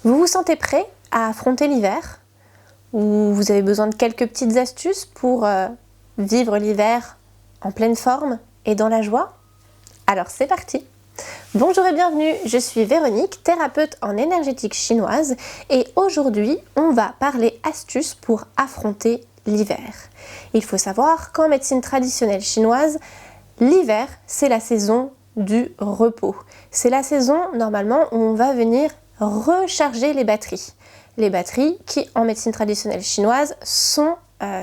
Vous vous sentez prêt à affronter l'hiver? Ou vous avez besoin de quelques petites astuces pour vivre l'hiver en pleine forme et dans la joie? Alors c'est parti! Bonjour et bienvenue, je suis Véronique, thérapeute en énergétique chinoise et aujourd'hui on va parler astuces pour affronter l'hiver. Il faut savoir qu'en médecine traditionnelle chinoise, l'hiver c'est la saison du repos. C'est la saison normalement où on va venir recharger les batteries. Les batteries qui en médecine traditionnelle chinoise sont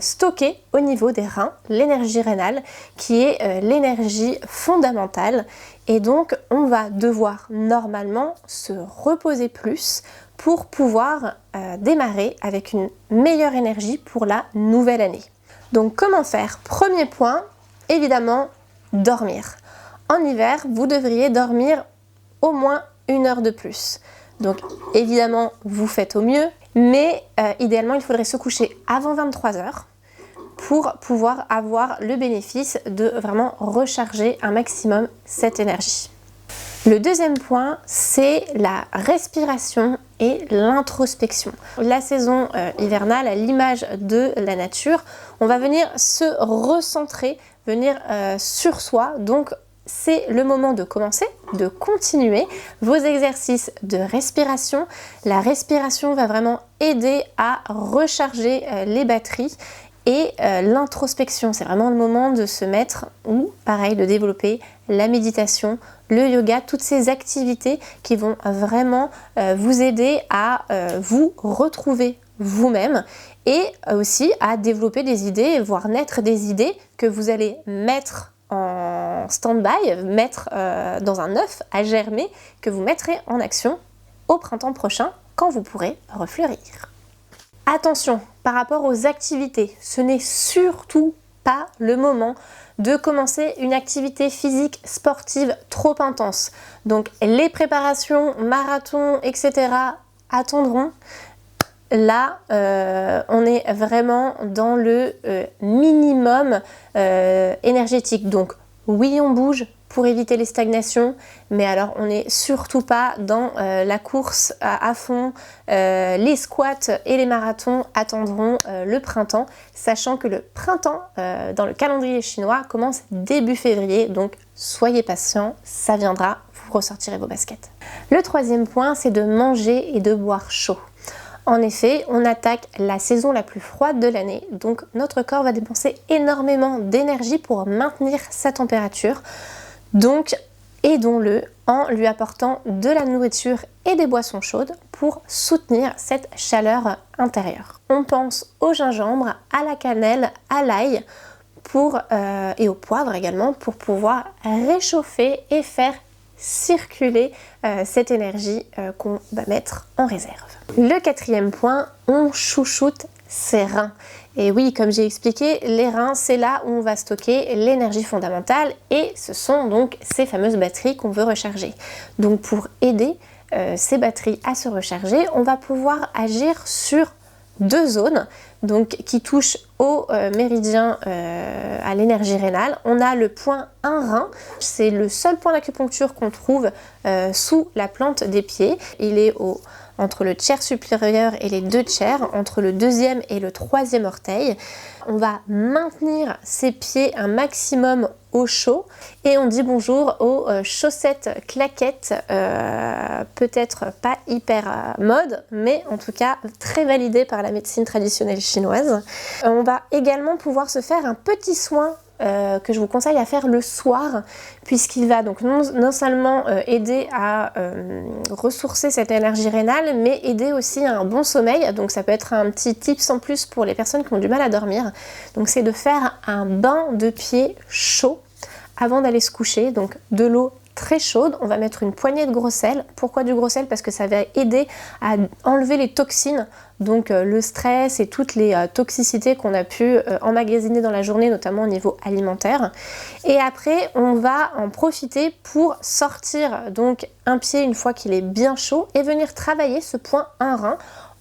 stockées au niveau des reins, l'énergie rénale qui est l'énergie fondamentale et donc on va devoir normalement se reposer plus pour pouvoir démarrer avec une meilleure énergie pour la nouvelle année. Donc comment faire? Premier point, évidemment, dormir. En hiver, vous devriez dormir au moins 1 heure de plus. Donc évidemment, vous faites au mieux, mais idéalement, il faudrait se coucher avant 23 heures pour pouvoir avoir le bénéfice de vraiment recharger un maximum cette énergie. Le deuxième point, c'est la respiration et l'introspection. La saison hivernale, à l'image de la nature, on va venir se recentrer, venir sur soi, donc c'est le moment de commencer, de continuer vos exercices de respiration. La respiration va vraiment aider à recharger les batteries et l'introspection, c'est vraiment le moment de se mettre ou pareil de développer la méditation, le yoga, toutes ces activités qui vont vraiment vous aider à vous retrouver vous-même et aussi à développer des idées, voire naître des idées que vous allez mettre en stand-by, mettre dans un œuf à germer, que vous mettrez en action au printemps prochain quand vous pourrez refleurir. Attention, par rapport aux activités, ce n'est surtout pas le moment de commencer une activité physique sportive trop intense. Donc les préparations, marathons, etc. attendront. Là, on est vraiment dans le minimum énergétique. Donc oui, on bouge pour éviter les stagnations, mais alors on n'est surtout pas dans la course à fond. Les squats et les marathons attendront le printemps, sachant que le printemps, dans le calendrier chinois, commence début février, donc soyez patients, ça viendra, vous ressortirez vos baskets. Le troisième point, c'est de manger et de boire chaud. En effet, on attaque la saison la plus froide de l'année, donc notre corps va dépenser énormément d'énergie pour maintenir sa température. Donc aidons-le en lui apportant de la nourriture et des boissons chaudes pour soutenir cette chaleur intérieure. On pense au gingembre, à la cannelle, à l'ail et au poivre également pour pouvoir réchauffer et faire circuler cette énergie qu'on va mettre en réserve. Le quatrième point, on chouchoute ses reins. Et oui, comme j'ai expliqué, les reins, c'est là où on va stocker l'énergie fondamentale et ce sont donc ces fameuses batteries qu'on veut recharger. Donc pour aider ces batteries à se recharger, on va pouvoir agir sur 2 zones donc, qui touchent au méridien à l'énergie rénale. On a le point 1 rein, c'est le seul point d'acupuncture qu'on trouve sous la plante des pieds. Il est entre le tiers supérieur et les 2 tiers, entre le 2e et le 3e orteil. On va maintenir ses pieds un maximum au chaud et on dit bonjour aux chaussettes claquettes, peut-être pas hyper mode, mais en tout cas très validées par la médecine traditionnelle chinoise. On va également pouvoir se faire un petit soin que je vous conseille à faire le soir, puisqu'il va donc non seulement aider à ressourcer cette énergie rénale, mais aider aussi à un bon sommeil. Donc ça peut être un petit tips en plus pour les personnes qui ont du mal à dormir. Donc c'est de faire un bain de pied chaud avant d'aller se coucher, donc de l'eau très chaude, on va mettre une poignée de gros sel. Pourquoi du gros sel? Parce que ça va aider à enlever les toxines, donc le stress et toutes les toxicités qu'on a pu emmagasiner dans la journée, notamment au niveau alimentaire. Et après, on va en profiter pour sortir donc un pied une fois qu'il est bien chaud et venir travailler ce point 1 rein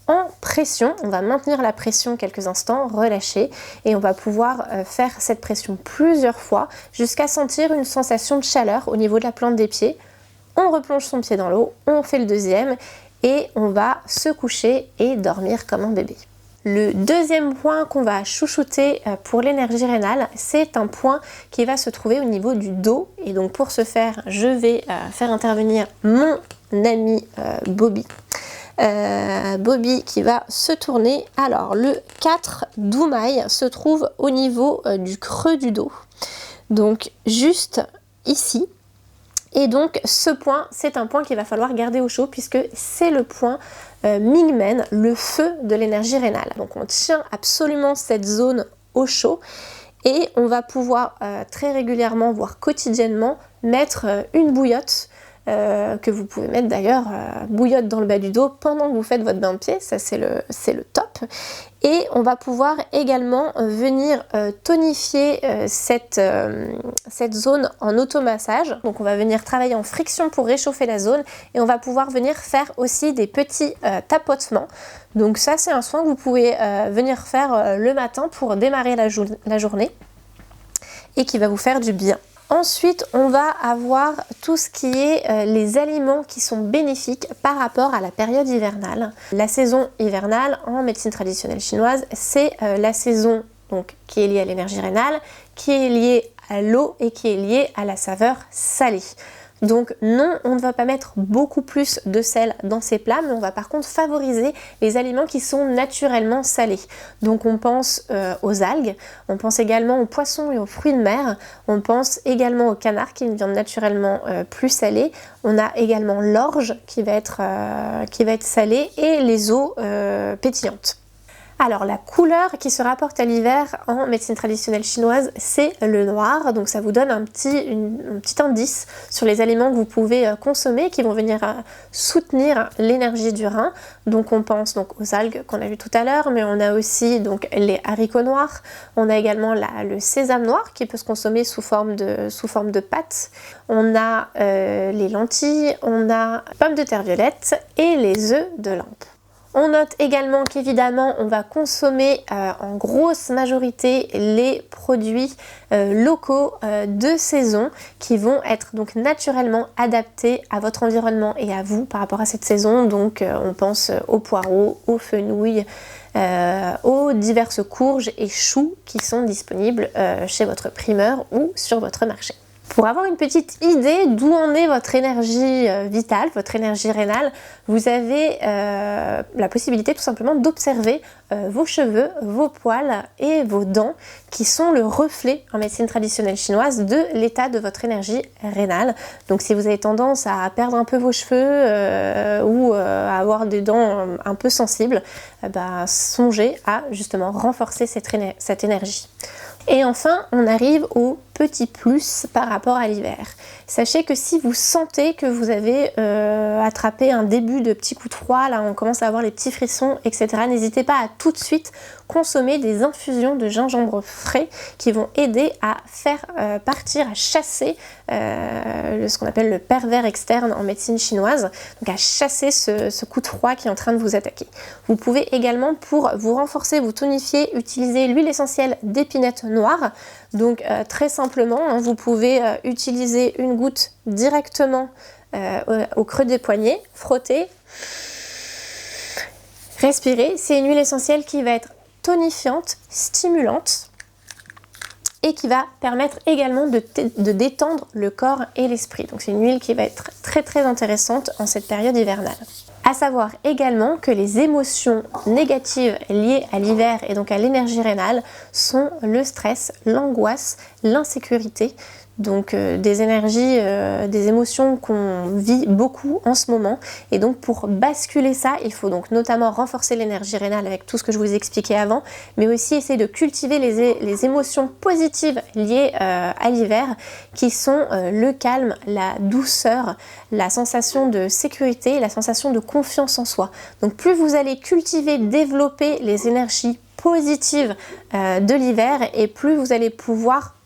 en pression. On va maintenir la pression quelques instants, relâcher et on va pouvoir faire cette pression plusieurs fois jusqu'à sentir une sensation de chaleur au niveau de la plante des pieds. On replonge son pied dans l'eau, on fait le deuxième et on va se coucher et dormir comme un bébé. Le deuxième point qu'on va chouchouter pour l'énergie rénale, c'est un point qui va se trouver au niveau du dos. Et donc pour ce faire, je vais faire intervenir mon ami Bobby. Bobby qui va se tourner. Alors le 4 d'Oumaï se trouve au niveau du creux du dos. Donc juste ici. Et donc ce point, c'est un point qu'il va falloir garder au chaud puisque c'est le point Mingmen, le feu de l'énergie rénale. Donc on tient absolument cette zone au chaud et on va pouvoir très régulièrement, voire quotidiennement, mettre une bouillotte que vous pouvez mettre d'ailleurs bouillotte dans le bas du dos pendant que vous faites votre bain de pied, ça c'est le top. Et on va pouvoir également venir tonifier cette zone en automassage. Donc on va venir travailler en friction pour réchauffer la zone et on va pouvoir venir faire aussi des petits tapotements. Donc ça c'est un soin que vous pouvez venir faire le matin pour démarrer la journée et qui va vous faire du bien. Ensuite, on va avoir tout ce qui est les aliments qui sont bénéfiques par rapport à la période hivernale. La saison hivernale en médecine traditionnelle chinoise, c'est la saison donc, qui est liée à l'énergie rénale, qui est liée à l'eau et qui est liée à la saveur salée. Donc non, on ne va pas mettre beaucoup plus de sel dans ces plats, mais on va par contre favoriser les aliments qui sont naturellement salés. Donc on pense aux algues, on pense également aux poissons et aux fruits de mer, on pense également au canard qui est une viande naturellement plus salée, on a également l'orge qui va être salée et les eaux pétillantes. Alors la couleur qui se rapporte à l'hiver en médecine traditionnelle chinoise, c'est le noir. Donc ça vous donne un petit indice sur les aliments que vous pouvez consommer qui vont venir soutenir l'énergie du rein. Donc on pense donc aux algues qu'on a vu tout à l'heure, mais on a aussi donc les haricots noirs. On a également le sésame noir qui peut se consommer sous forme de pâte. On a les lentilles, on a pommes de terre violettes et les œufs de lampe. On note également qu'évidemment on va consommer en grosse majorité les produits locaux de saison qui vont être donc naturellement adaptés à votre environnement et à vous par rapport à cette saison. Donc on pense aux poireaux, aux fenouilles, aux diverses courges et choux qui sont disponibles chez votre primeur ou sur votre marché. Pour avoir une petite idée d'où en est votre énergie vitale, votre énergie rénale, vous avez la possibilité tout simplement d'observer vos cheveux, vos poils et vos dents qui sont le reflet en médecine traditionnelle chinoise de l'état de votre énergie rénale. Donc si vous avez tendance à perdre un peu vos cheveux ou à avoir des dents un peu sensibles, songez à justement renforcer cette énergie. Et enfin, on arrive au petit plus par rapport à l'hiver. Sachez que si vous sentez que vous avez attrapé un début de petit coup de froid, là on commence à avoir les petits frissons, etc., n'hésitez pas à tout de suite consommer des infusions de gingembre frais qui vont aider à faire partir, à chasser ce qu'on appelle le pervers externe en médecine chinoise, donc à chasser ce coup de froid qui est en train de vous attaquer. Vous pouvez également, pour vous renforcer, vous tonifier, utiliser l'huile essentielle d'épinette noire. Donc très simplement, vous pouvez utiliser une goutte directement au creux des poignets, frotter, respirer. C'est une huile essentielle qui va être tonifiante, stimulante et qui va permettre également de détendre le corps et l'esprit. Donc c'est une huile qui va être très très intéressante en cette période hivernale. À savoir également que les émotions négatives liées à l'hiver et donc à l'énergie rénale sont le stress, l'angoisse, l'insécurité. Donc des énergies, des émotions qu'on vit beaucoup en ce moment. Et donc pour basculer ça, il faut donc notamment renforcer l'énergie rénale avec tout ce que je vous ai expliqué avant, mais aussi essayer de cultiver les émotions positives liées à l'hiver, qui sont le calme, la douceur, la sensation de sécurité, la sensation de confiance en soi. Donc plus vous allez cultiver, développer les énergies positives de l'hiver, et plus vous allez pouvoir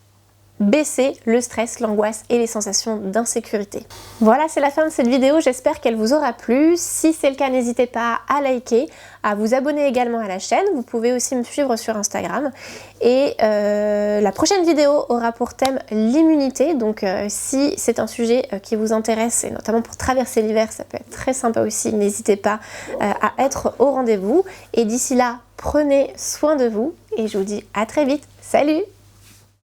baisser le stress, l'angoisse et les sensations d'insécurité. Voilà, c'est la fin de cette vidéo, j'espère qu'elle vous aura plu. Si c'est le cas, n'hésitez pas à liker, à vous abonner également à la chaîne. Vous pouvez aussi me suivre sur Instagram. Et la prochaine vidéo aura pour thème l'immunité. Donc si c'est un sujet qui vous intéresse, et notamment pour traverser l'hiver, ça peut être très sympa aussi. N'hésitez pas à être au rendez-vous. Et d'ici là, prenez soin de vous et je vous dis à très vite. Salut!